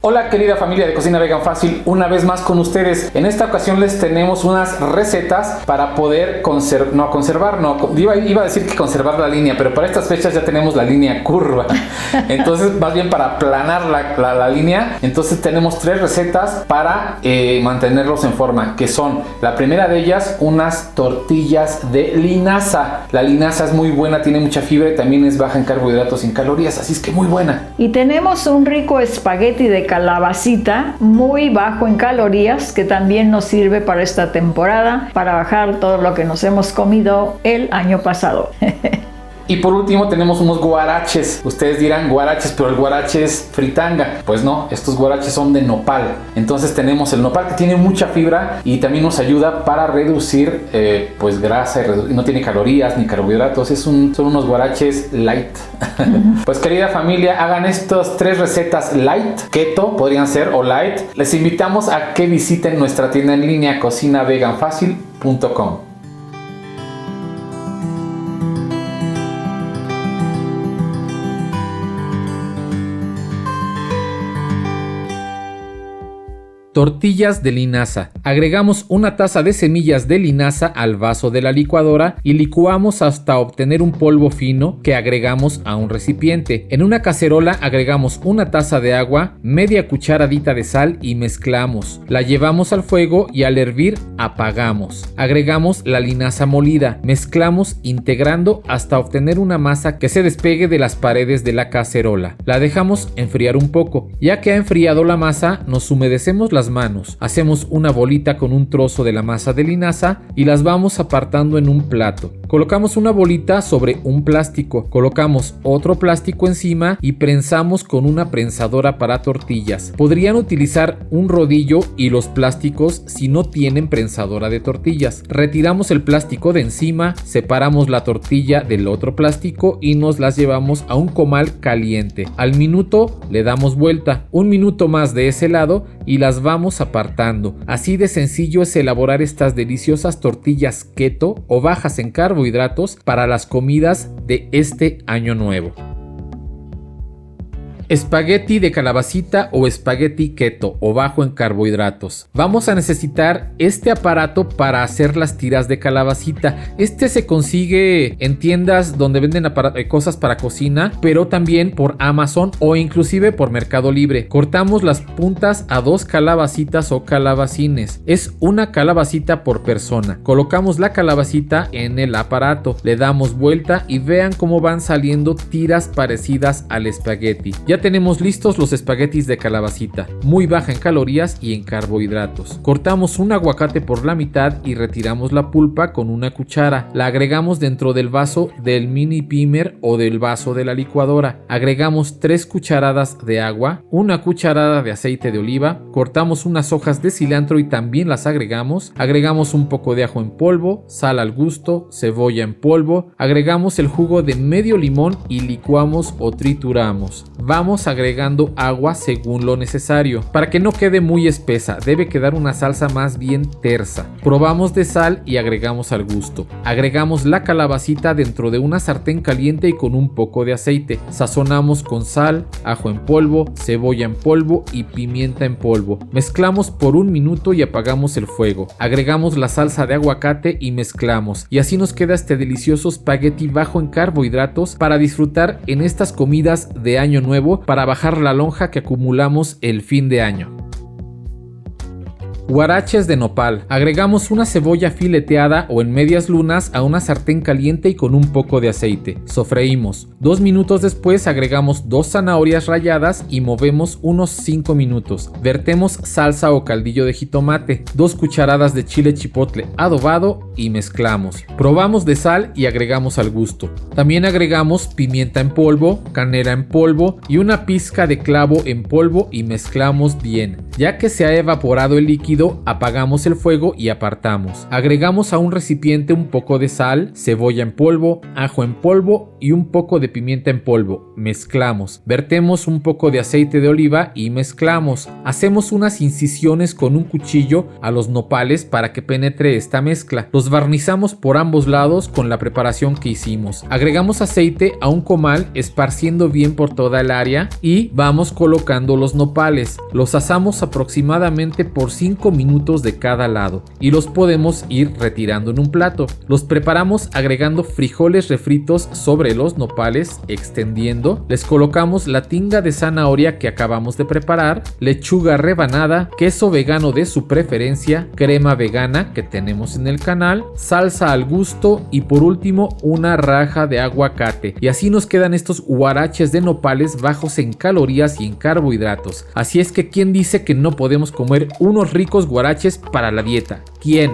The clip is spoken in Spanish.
Hola querida familia de Cocina Vegan Fácil, una vez más con ustedes. En esta ocasión les tenemos unas recetas para poder iba a decir que conservar la línea, pero para estas fechas ya tenemos la línea curva. Entonces, más bien para aplanar la línea. Entonces tenemos 3 recetas para mantenerlos en forma, que son, la primera de ellas, unas tortillas de linaza. La linaza es muy buena, tiene mucha fibra y también es baja en carbohidratos y en calorías, así es que muy buena. Y tenemos un rico espagueti de calabacita, muy bajo en calorías, que también nos sirve para esta temporada, para bajar todo lo que nos hemos comido el año pasado. Y por último tenemos unos guaraches. Ustedes dirán guaraches, pero el guarache es fritanga. Pues no, estos guaraches son de nopal. Entonces tenemos el nopal, que tiene mucha fibra y también nos ayuda para reducir grasa y no tiene calorías ni carbohidratos. Son unos guaraches light. Pues querida familia, hagan estas 3 recetas light, keto podrían ser, o light. Les invitamos a que visiten nuestra tienda en línea cocinaveganfacil.com. Tortillas de linaza. Agregamos una taza de semillas de linaza al vaso de la licuadora y licuamos hasta obtener un polvo fino que agregamos a un recipiente. En una cacerola agregamos una taza de agua, media cucharadita de sal y mezclamos. La llevamos al fuego y al hervir apagamos. Agregamos la linaza molida, mezclamos integrando hasta obtener una masa que se despegue de las paredes de la cacerola. La dejamos enfriar un poco. Ya que ha enfriado la masa, nos humedecemos las manos, hacemos una bolita con un trozo de la masa de linaza y las vamos apartando en un plato. Colocamos una bolita sobre un plástico, colocamos otro plástico encima y prensamos con una prensadora para tortillas. Podrían utilizar un rodillo y los plásticos si no tienen prensadora de tortillas. Retiramos el plástico de encima, separamos la tortilla del otro plástico y nos las llevamos a un comal caliente. Al minuto le damos vuelta, un minuto más de ese lado y las vamos apartando. Así de sencillo es elaborar estas deliciosas tortillas keto o bajas en carbohidratos para las comidas de este año nuevo. Espagueti de calabacita o espagueti keto o bajo en carbohidratos. Vamos a necesitar este aparato para hacer las tiras de calabacita. Este se consigue en tiendas donde venden cosas para cocina, pero también por Amazon o inclusive por Mercado Libre. Cortamos las puntas a 2 calabacitas o calabacines. Es una calabacita por persona. Colocamos la calabacita en el aparato, le damos vuelta y vean cómo van saliendo tiras parecidas al espagueti. Ya tenemos listos los espaguetis de calabacita, muy baja en calorías y en carbohidratos. Cortamos un aguacate por la mitad y retiramos la pulpa con una cuchara. La agregamos dentro del vaso del mini pimer o del vaso de la licuadora. Agregamos 3 cucharadas de agua, una cucharada de aceite de oliva, cortamos unas hojas de cilantro y también las agregamos. Agregamos un poco de ajo en polvo, sal al gusto, cebolla en polvo. Agregamos el jugo de medio limón y licuamos o trituramos. Vamos agregando agua según lo necesario. Para que no quede muy espesa, debe quedar una salsa más bien tersa. Probamos de sal y agregamos al gusto. Agregamos la calabacita dentro de una sartén caliente y con un poco de aceite. Sazonamos con sal, ajo en polvo, cebolla en polvo y pimienta en polvo. Mezclamos por 1 minuto y apagamos el fuego. Agregamos la salsa de aguacate y mezclamos. Y así nos queda este delicioso espagueti bajo en carbohidratos para disfrutar en estas comidas de año nuevo, para bajar la lonja que acumulamos el fin de año. Guaraches de nopal. Agregamos una cebolla fileteada o en medias lunas a una sartén caliente y con un poco de aceite. Sofreímos. 2 minutos después agregamos 2 zanahorias ralladas y movemos unos 5 minutos. Vertemos salsa o caldillo de jitomate, 2 cucharadas de chile chipotle adobado y mezclamos. Probamos de sal y agregamos al gusto. También agregamos pimienta en polvo, canela en polvo y una pizca de clavo en polvo y mezclamos bien. Ya que se ha evaporado el líquido, cocido, apagamos el fuego y apartamos. Agregamos a un recipiente un poco de sal, cebolla en polvo, ajo en polvo y un poco de pimienta en polvo. Mezclamos. Vertemos un poco de aceite de oliva y mezclamos. Hacemos unas incisiones con un cuchillo a los nopales para que penetre esta mezcla. Los barnizamos por ambos lados con la preparación que hicimos. Agregamos aceite a un comal esparciendo bien por toda el área y vamos colocando los nopales. Los asamos aproximadamente por 5 minutos de cada lado y los podemos ir retirando en un plato. Los preparamos agregando frijoles refritos sobre los nopales, extendiendo. Les colocamos la tinga de zanahoria que acabamos de preparar, lechuga rebanada, queso vegano de su preferencia, crema vegana que tenemos en el canal, salsa al gusto y por último una raja de aguacate. Y así nos quedan estos huaraches de nopales bajos en calorías y en carbohidratos. Así es que ¿quién dice que no podemos comer unos ricos huaraches para la dieta? ¿Quién?